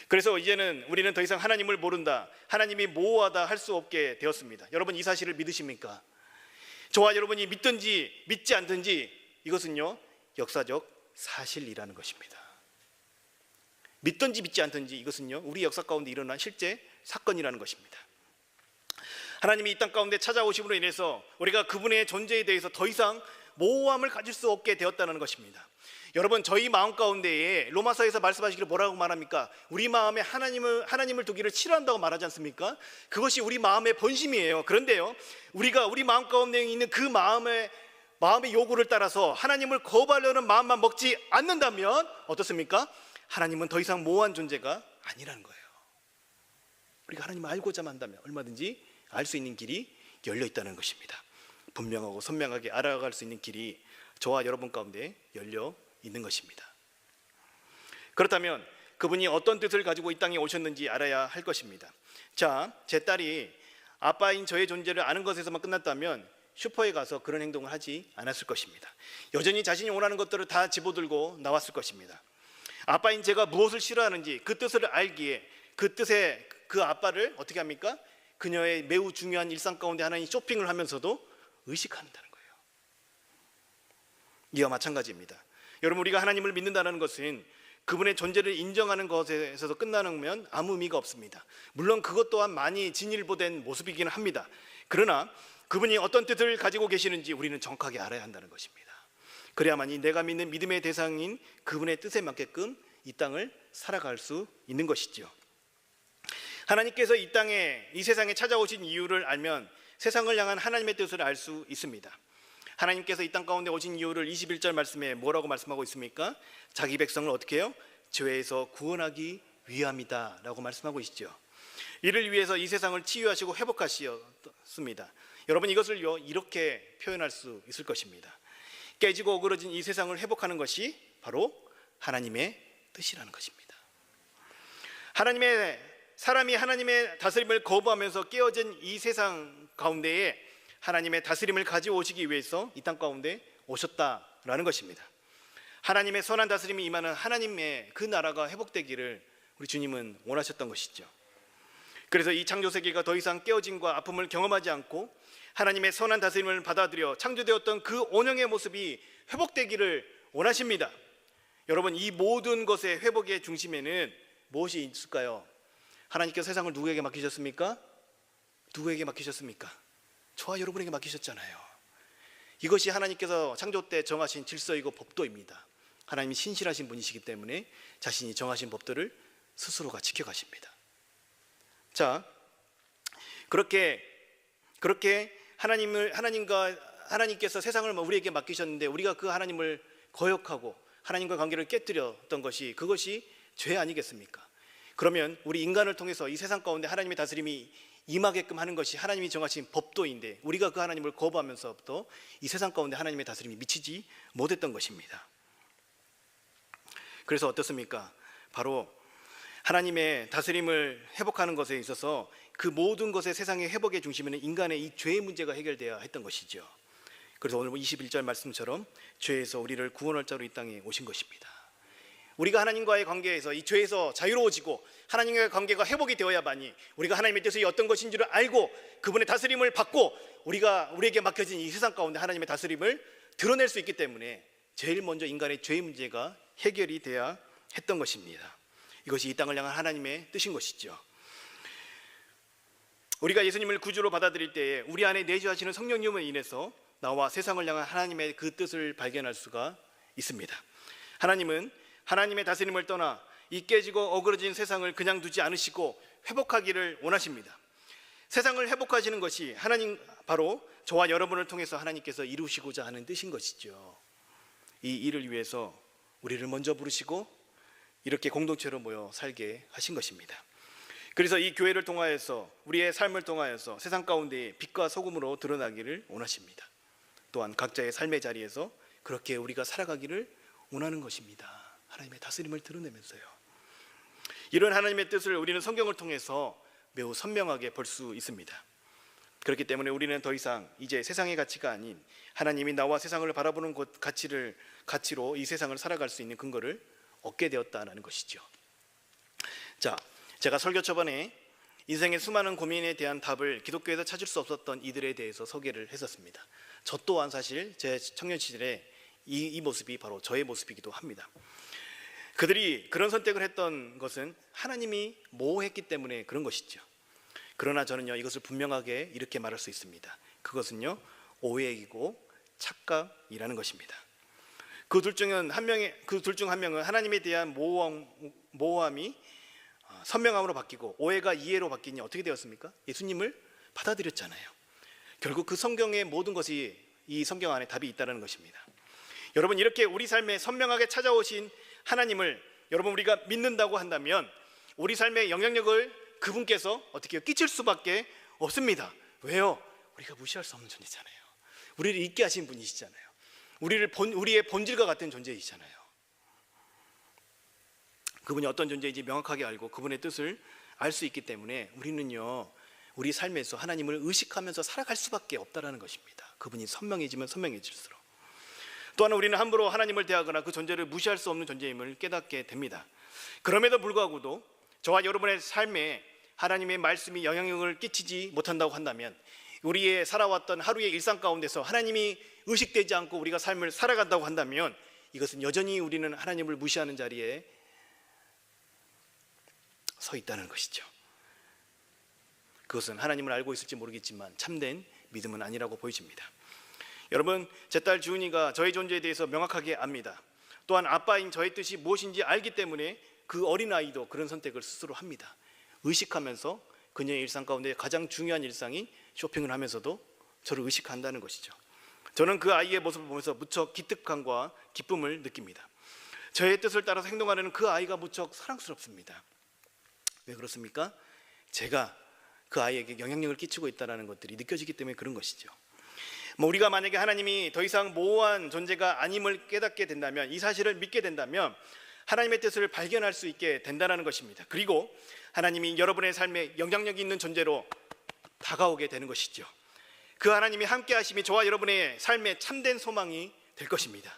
그래서 이제는 우리는 더 이상 하나님을 모른다, 하나님이 모호하다 할 수 없게 되었습니다. 여러분 이 사실을 믿으십니까? 저와 여러분이 믿든지 믿지 않든지 이것은요, 역사적 사실이라는 것입니다. 믿든지 믿지 않든지 이것은요, 우리 역사 가운데 일어난 실제 사건이라는 것입니다. 하나님이 이 땅 가운데 찾아오심으로 인해서 우리가 그분의 존재에 대해서 더 이상 모호함을 가질 수 없게 되었다는 것입니다. 여러분, 저희 마음 가운데에 로마서에서 말씀하시기를 뭐라고 말합니까? 우리 마음에 하나님을 두기를 싫어한다고 말하지 않습니까? 그것이 우리 마음의 본심이에요. 그런데요, 우리가 우리 마음 가운데 있는 그 마음의 요구를 따라서 하나님을 거부하려는 마음만 먹지 않는다면 어떻습니까? 하나님은 더 이상 모호한 존재가 아니라는 거예요. 우리가 하나님을 알고자 한다면 얼마든지 알 수 있는 길이 열려 있다는 것입니다. 분명하고 선명하게 알아갈 수 있는 길이 저와 여러분 가운데 열려 있는 것입니다. 그렇다면 그분이 어떤 뜻을 가지고 이 땅에 오셨는지 알아야 할 것입니다. 자, 제 딸이 아빠인 저의 존재를 아는 것에서만 끝났다면 슈퍼에 가서 그런 행동을 하지 않았을 것입니다. 여전히 자신이 원하는 것들을 다 집어들고 나왔을 것입니다. 아빠인 제가 무엇을 싫어하는지 그 뜻을 알기에 그 뜻에 그 아빠를 어떻게 합니까? 그녀의 매우 중요한 일상 가운데 하나인 쇼핑을 하면서도 의식한다는 거예요. 이와 마찬가지입니다. 여러분, 우리가 하나님을 믿는다는 것은 그분의 존재를 인정하는 것에서 끝나면 아무 의미가 없습니다. 물론 그것 또한 많이 진일보된 모습이기는 합니다. 그러나 그분이 어떤 뜻을 가지고 계시는지 우리는 정확하게 알아야 한다는 것입니다. 그래야만이 내가 믿는 믿음의 대상인 그분의 뜻에 맞게끔 이 땅을 살아갈 수 있는 것이죠. 하나님께서 이 세상에 찾아오신 이유를 알면 세상을 향한 하나님의 뜻을 알 수 있습니다. 하나님께서 이 땅 가운데 오신 이유를 21절 말씀에 뭐라고 말씀하고 있습니까? 자기 백성을 어떻게 해요? 죄에서 구원하기 위함이다 라고 말씀하고 있죠. 이를 위해서 이 세상을 치유하시고 회복하셨습니다. 여러분, 이것을요, 이렇게 표현할 수 있을 것입니다. 깨지고 어그러진 이 세상을 회복하는 것이 바로 하나님의 뜻이라는 것입니다. 사람이 하나님의 다스림을 거부하면서 깨어진 이 세상 가운데에 하나님의 다스림을 가져오시기 위해서 이 땅 가운데 오셨다라는 것입니다. 하나님의 선한 다스림이 임하는 하나님의 그 나라가 회복되기를 우리 주님은 원하셨던 것이죠. 그래서 이 창조세계가 더 이상 깨어짐과 아픔을 경험하지 않고 하나님의 선한 다스림을 받아들여 창조되었던 그 온영의 모습이 회복되기를 원하십니다. 여러분, 이 모든 것의 회복의 중심에는 무엇이 있을까요? 하나님께서 세상을 누구에게 맡기셨습니까? 누구에게 맡기셨습니까? 저와 여러분에게 맡기셨잖아요. 이것이 하나님께서 창조 때 정하신 질서이고 법도입니다. 하나님이 신실하신 분이시기 때문에 자신이 정하신 법들을 스스로가 지켜가십니다. 자, 그렇게 하나님께서 세상을 우리에게 맡기셨는데 우리가 그 하나님을 거역하고 하나님과 관계를 깨뜨렸던 그것이 죄 아니겠습니까? 그러면 우리 인간을 통해서 이 세상 가운데 하나님의 다스림이 임하게끔 하는 것이 하나님이 정하신 법도인데 우리가 그 하나님을 거부하면서부터 이 세상 가운데 하나님의 다스림이 미치지 못했던 것입니다. 그래서 어떻습니까? 바로 하나님의 다스림을 회복하는 것에 있어서 그 모든 것의 세상의 회복의 중심에는 인간의 이 죄의 문제가 해결되어야 했던 것이죠. 그래서 오늘 21절 말씀처럼 죄에서 우리를 구원할 자로 이 땅에 오신 것입니다. 우리가 하나님과의 관계에서 이 죄에서 자유로워지고 하나님과의 관계가 회복이 되어야만이 우리가 하나님의 뜻이 어떤 것인지를 알고 그분의 다스림을 받고 우리에게 맡겨진 이 세상 가운데 하나님의 다스림을 드러낼 수 있기 때문에 제일 먼저 인간의 죄의 문제가 해결이 돼야 했던 것입니다. 이것이 이 땅을 향한 하나님의 뜻인 것이죠. 우리가 예수님을 구주로 받아들일 때에 우리 안에 내주하시는 성령님으로 인해서 나와 세상을 향한 하나님의 그 뜻을 발견할 수가 있습니다. 하나님은 하나님의 다스림을 떠나 이 깨지고 어그러진 세상을 그냥 두지 않으시고 회복하기를 원하십니다. 세상을 회복하시는 것이 하나님, 바로 저와 여러분을 통해서 하나님께서 이루시고자 하는 뜻인 것이죠. 이 일을 위해서 우리를 먼저 부르시고 이렇게 공동체로 모여 살게 하신 것입니다. 그래서 이 교회를 통하여서 우리의 삶을 통하여서 세상 가운데 빛과 소금으로 드러나기를 원하십니다. 또한 각자의 삶의 자리에서 그렇게 우리가 살아가기를 원하는 것입니다. 하나님의 다스림을 드러내면서요. 이런 하나님의 뜻을 우리는 성경을 통해서 매우 선명하게 볼 수 있습니다. 그렇기 때문에 우리는 더 이상 이제 세상의 가치가 아닌 하나님이 나와 세상을 바라보는 가치로 이 세상을 살아갈 수 있는 근거를 얻게 되었다는 것이죠. 자, 제가 설교 초반에 인생의 수많은 고민에 대한 답을 기독교에서 찾을 수 없었던 이들에 대해서 소개를 했었습니다. 저 또한 사실 제 청년 시절에 이 모습이 바로 저의 모습이기도 합니다. 그들이 그런 선택을 했던 것은 하나님이 모호했기 때문에 그런 것이죠. 그러나 저는요, 이것을 분명하게 이렇게 말할 수 있습니다. 그것은요, 오해이고 착각이라는 것입니다. 그 둘 중 한 명은 하나님에 대한 모호함이 선명함으로 바뀌고 오해가 이해로 바뀌니 어떻게 되었습니까? 예수님을 받아들였잖아요. 결국 그 성경의 모든 것이 이 성경 안에 답이 있다는 것입니다. 여러분, 이렇게 우리 삶에 선명하게 찾아오신 하나님을 여러분 우리가 믿는다고 한다면 우리 삶의 영향력을 그분께서 어떻게 끼칠 수밖에 없습니다. 왜요? 우리가 무시할 수 없는 존재잖아요. 우리를 있게 하신 분이시잖아요. 우리의 본질과 같은 존재이시잖아요. 그분이 어떤 존재인지 명확하게 알고 그분의 뜻을 알 수 있기 때문에 우리는요, 우리 삶에서 하나님을 의식하면서 살아갈 수밖에 없다는 것입니다. 그분이 선명해지면 선명해질수록. 또한 우리는 함부로 하나님을 대하거나 그 존재를 무시할 수 없는 존재임을 깨닫게 됩니다. 그럼에도 불구하고도 저와 여러분의 삶에 하나님의 말씀이 영향력을 끼치지 못한다고 한다면, 우리의 살아왔던 하루의 일상 가운데서 하나님이 의식되지 않고 우리가 삶을 살아간다고 한다면, 이것은 여전히 우리는 하나님을 무시하는 자리에 서 있다는 것이죠. 그것은 하나님을 알고 있을지 모르겠지만 참된 믿음은 아니라고 보여집니다. 여러분, 제 딸 주은이가 저의 존재에 대해서 명확하게 압니다. 또한 아빠인 저의 뜻이 무엇인지 알기 때문에 그 어린아이도 그런 선택을 스스로 합니다. 의식하면서 그녀의 일상 가운데 가장 중요한 일상이 쇼핑을 하면서도 저를 의식한다는 것이죠. 저는 그 아이의 모습을 보면서 무척 기특함과 기쁨을 느낍니다. 저의 뜻을 따라서 행동하는 그 아이가 무척 사랑스럽습니다. 왜 그렇습니까? 제가 그 아이에게 영향력을 끼치고 있다는 것들이 느껴지기 때문에 그런 것이죠. 우리가 만약에 하나님이 더 이상 모호한 존재가 아님을 깨닫게 된다면, 이 사실을 믿게 된다면 하나님의 뜻을 발견할 수 있게 된다는 것입니다. 그리고 하나님이 여러분의 삶에 영향력이 있는 존재로 다가오게 되는 것이죠. 그 하나님이 함께 하심이 저와 여러분의 삶에 참된 소망이 될 것입니다.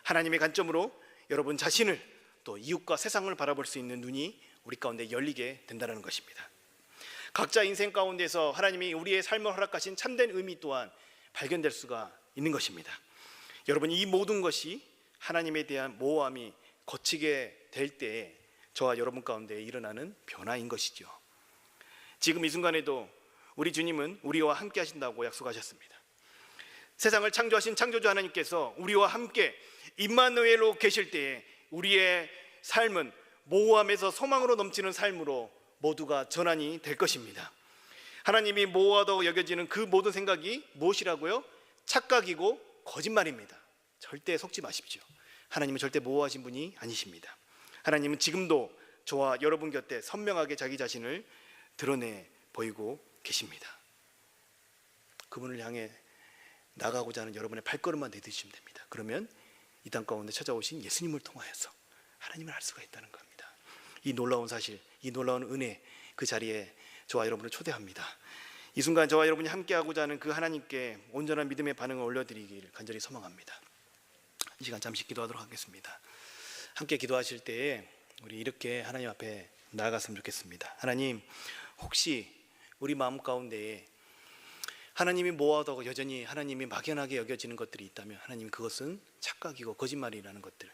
하나님의 관점으로 여러분 자신을 또 이웃과 세상을 바라볼 수 있는 눈이 우리 가운데 열리게 된다는 것입니다. 각자 인생 가운데서 하나님이 우리의 삶을 허락하신 참된 의미 또한 발견될 수가 있는 것입니다. 여러분, 이 모든 것이 하나님에 대한 모호함이 거치게 될 때에 저와 여러분 가운데 일어나는 변화인 것이죠. 지금 이 순간에도 우리 주님은 우리와 함께 하신다고 약속하셨습니다. 세상을 창조하신 창조주 하나님께서 우리와 함께 임마누엘로 계실 때에 우리의 삶은 모호함에서 소망으로 넘치는 삶으로 모두가 전환이 될 것입니다. 하나님이 모호하다고 여겨지는 그 모든 생각이 무엇이라고요? 착각이고 거짓말입니다. 절대 속지 마십시오. 하나님은 절대 모호하신 분이 아니십니다. 하나님은 지금도 저와 여러분 곁에 선명하게 자기 자신을 드러내 보이고 계십니다. 그분을 향해 나가고자 하는 여러분의 발걸음만 내딛으시면 됩니다. 그러면 이 땅 가운데 찾아오신 예수님을 통하여서 하나님을 알 수가 있다는 겁니다. 이 놀라운 사실, 이 놀라운 은혜, 그 자리에 저와 여러분을 초대합니다. 이 순간 저와 여러분이 함께하고자 하는 그 하나님께 온전한 믿음의 반응을 올려드리길 간절히 소망합니다. 이 시간 잠시 기도하도록 하겠습니다. 함께 기도하실 때에 우리 이렇게 하나님 앞에 나아갔으면 좋겠습니다. 하나님, 혹시 우리 마음 가운데에 하나님이 모호하다고 여전히 하나님이 막연하게 여겨지는 것들이 있다면 하나님, 그것은 착각이고 거짓말이라는 것들,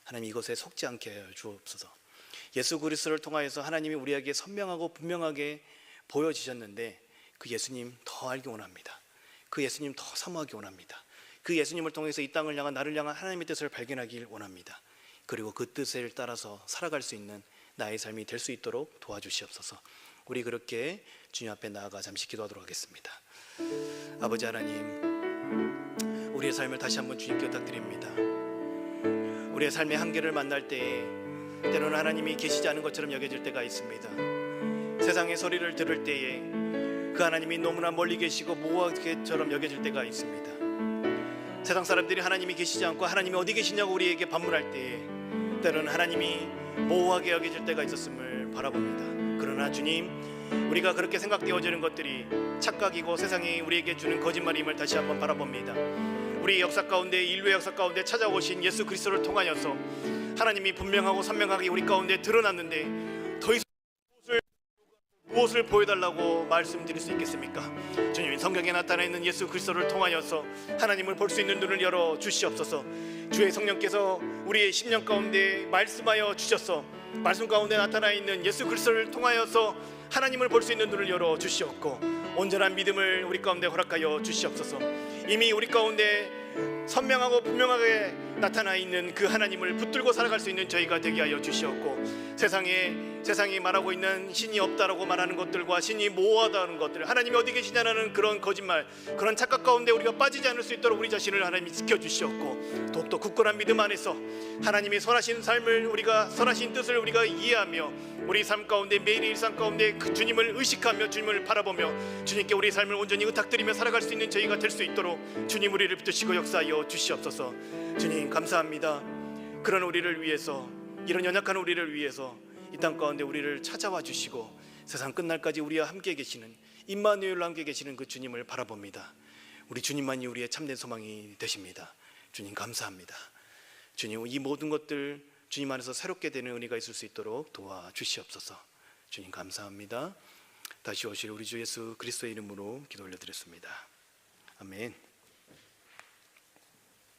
하나님 이것에 속지 않게 하여 주옵소서. 예수 그리스도를 통하여서 하나님이 우리에게 선명하고 분명하게 보여지셨는데 그 예수님 더 알기 원합니다. 그 예수님 더 사모하기 원합니다. 그 예수님을 통해서 이 땅을 향한, 나를 향한 하나님의 뜻을 발견하길 원합니다. 그리고 그 뜻을 따라서 살아갈 수 있는 나의 삶이 될 수 있도록 도와주시옵소서. 우리 그렇게 주님 앞에 나아가 잠시 기도하도록 하겠습니다. 아버지 하나님, 우리의 삶을 다시 한번 주님께 부탁드립니다. 우리의 삶의 한계를 만날 때에 때로는 하나님이 계시지 않은 것처럼 여겨질 때가 있습니다. 세상의 소리를 들을 때에 그 하나님이 너무나 멀리 계시고 모호하게처럼 여겨질 때가 있습니다. 세상 사람들이 하나님이 계시지 않고 하나님이 어디 계시냐고 우리에게 반문할 때에 때로는 하나님이 모호하게 여겨질 때가 있었음을 바라봅니다. 그러나 주님, 우리가 그렇게 생각되어지는 것들이 착각이고 세상이 우리에게 주는 거짓말임을 다시 한번 바라봅니다. 우리 역사 가운데, 인류의 역사 가운데 찾아오신 예수 그리스도를 통하여서 하나님이 분명하고 선명하게 우리 가운데 드러났는데 더 이상 무엇을 보여달라고 말씀드릴 수 있겠습니까? 주님, 성경에 나타나 있는 예수 그리스도를 통하여서 하나님을 볼 수 있는 눈을 열어 주시옵소서. 주의 성령께서 우리의 심령 가운데 말씀하여 주셔서 말씀 가운데 나타나 있는 예수 그리스도를 통하여서 하나님을 볼 수 있는 눈을 열어 주시옵고 온전한 믿음을 우리 가운데 허락하여 주시옵소서. 이미 우리 가운데 선명하고 분명하게 나타나 있는 그 하나님을 붙들고 살아갈 수 있는 저희가 되게 하여 주시옵고 세상이 말하고 있는 신이 없다라고 말하는 것들과 신이 모호하다는 것들, 하나님이 어디 계시냐는 그런 거짓말, 그런 착각 가운데 우리가 빠지지 않을 수 있도록 우리 자신을 하나님이 지켜주시옵고 더욱더 굳건한 믿음 안에서 하나님의 선하신 삶을, 우리가 선하신 뜻을 우리가 이해하며 우리 삶 가운데, 매일의 일상 가운데 그 주님을 의식하며 주님을 바라보며 주님께 우리 삶을 온전히 의탁드리며 살아갈 수 있는 저희가 될 수 있도록 주님 우리를 붙드시고 역사하여 주시옵소서. 주님 감사합니다. 그런 우리를 위해서, 이런 연약한 우리를 위해서 이 땅 가운데 우리를 찾아와 주시고 세상 끝날까지 우리와 함께 계시는, 임마누엘로 함께 계시는 그 주님을 바라봅니다. 우리 주님만이 우리의 참된 소망이 되십니다. 주님 감사합니다. 주님, 이 모든 것들 주님 안에서 새롭게 되는 은혜가 있을 수 있도록 도와주시옵소서. 주님 감사합니다. 다시 오실 우리 주 예수 그리스도의 이름으로 기도 올려드렸습니다. 아멘.